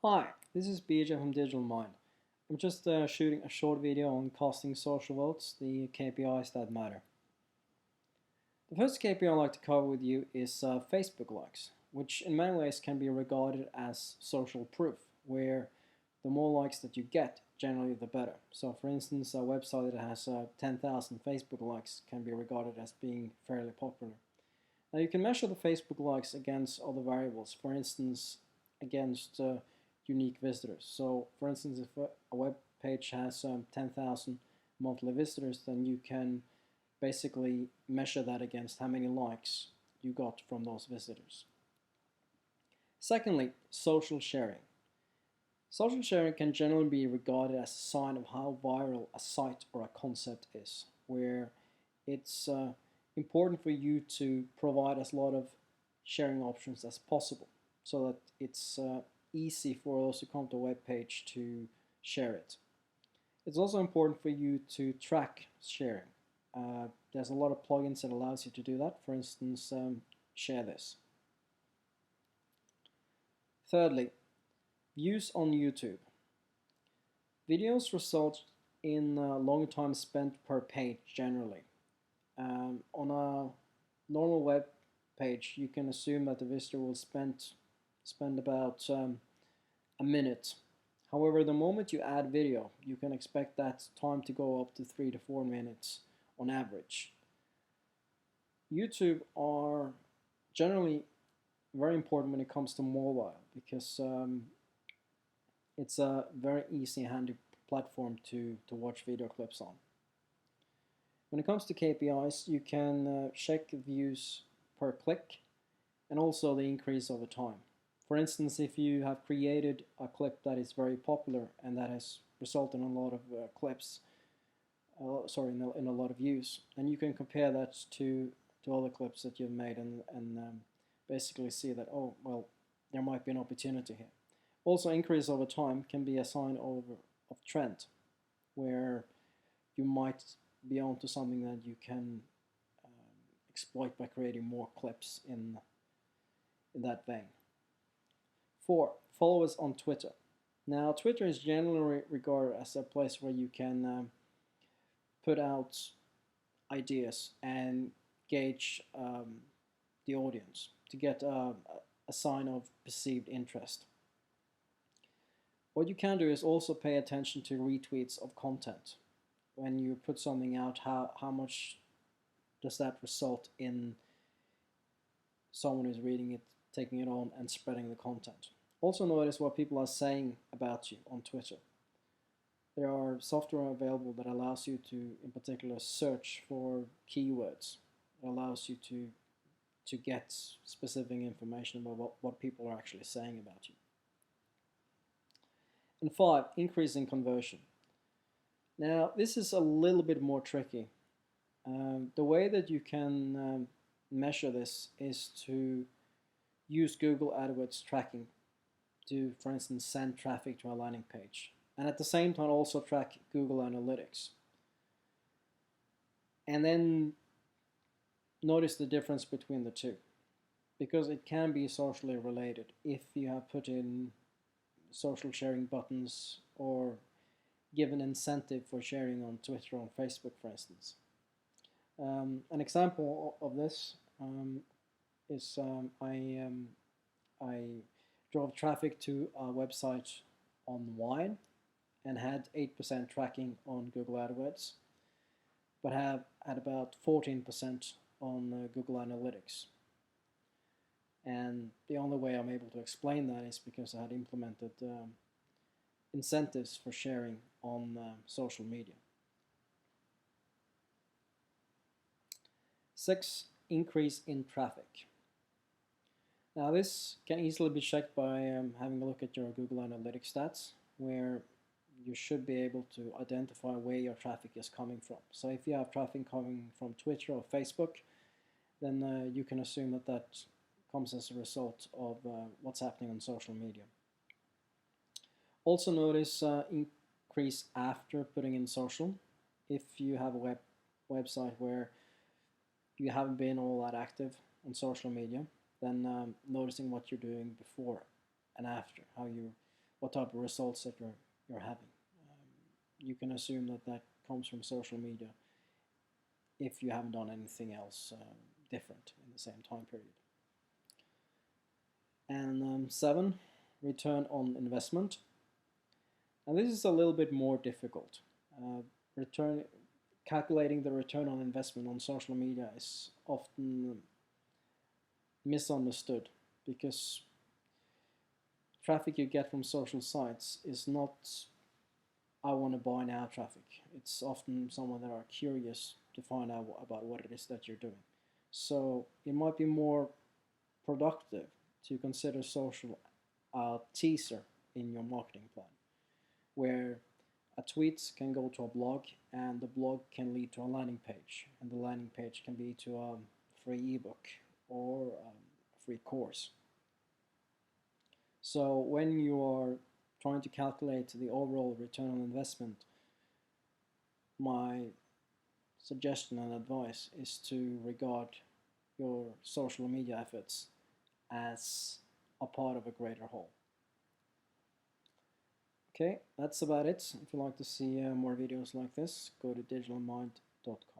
Hi, this is BJ from Digital Mind. I'm just shooting a short video on casting social votes, the KPIs that matter. The first KPI I'd like to cover with you is Facebook likes, which in many ways can be regarded as social proof, where the more likes that you get, generally the better. So for instance, a website that has 10,000 Facebook likes can be regarded as being fairly popular. Now you can measure the Facebook likes against other variables, for instance, against unique visitors. So for instance, if a web page has 10,000 monthly visitors, then you can basically measure that against how many likes you got from those visitors. Secondly, social sharing. Social sharing can generally be regarded as a sign of how viral a site or a concept is, where it's important for you to provide as a lot of sharing options as possible so that it's easy for those who come to a web page to share it. It's also important for you to track sharing. There's a lot of plugins that allows you to do that. For instance, share this. Thirdly, views on YouTube. Videos result in long time spent per page generally. On a normal web page, you can assume that the visitor will spend about a minute. However, the moment you add video, you can expect that time to go up to 3 to 4 minutes on average. YouTube are generally very important when it comes to mobile because it's a very easy, handy platform to watch video clips on. When it comes to KPIs, you can check views per click and also the increase over time. For instance, if you have created a clip that is very popular and that has resulted in a lot of clips, in a lot of views, then you can compare that to other clips that you've made and basically see that, oh, well, there might be an opportunity here. Also, increase over time can be a sign of trend, where you might be onto something that you can exploit by creating more clips in that vein. 4. Followers on Twitter. Now, Twitter is generally regarded as a place where you can put out ideas and gauge the audience to get a sign of perceived interest. What you can do is also pay attention to retweets of content. When you put something out, how much does that result in someone who's reading it, taking it on, and spreading the content? Also notice what people are saying about you on Twitter. There are software available that allows you to, in particular, search for keywords. It allows you to get specific information about what people are actually saying about you. And 5, increase in conversion. Now, this is a little bit more tricky. The way that you can measure this is to use Google AdWords tracking to, for instance, send traffic to a landing page. And at the same time also track Google Analytics. And then notice the difference between the two, because it can be socially related if you have put in social sharing buttons or give an incentive for sharing on Twitter or on Facebook, for instance. An example of this is I drove traffic to a website on wine and had 8% tracking on Google AdWords, but have had about 14% on Google Analytics. And the only way I'm able to explain that is because I had implemented incentives for sharing on social media. 6, increase in traffic. Now this can easily be checked by having a look at your Google Analytics stats, where you should be able to identify where your traffic is coming from. So if you have traffic coming from Twitter or Facebook, then you can assume that that comes as a result of what's happening on social media. Also notice increase after putting in social. If you have a website where you haven't been all that active on social media, then noticing what you're doing before and after, how you're what type of results that you're having. You can assume that that comes from social media if you haven't done anything else different in the same time period. And 7, return on investment. And this is a little bit more difficult. Return Calculating the return on investment on social media is often misunderstood because traffic you get from social sites is not I want to buy now traffic. It's often someone that are curious to find out about what it is that you're doing. So it might be more productive to consider social teaser in your marketing plan, where a tweet can go to a blog, and the blog can lead to a landing page, and the landing page can be to a free ebook or a free course. So when you are trying to calculate the overall return on investment, my suggestion and advice is to regard your social media efforts as a part of a greater whole. Okay, that's about it. If you'd like to see more videos like this, go to digitalmind.com.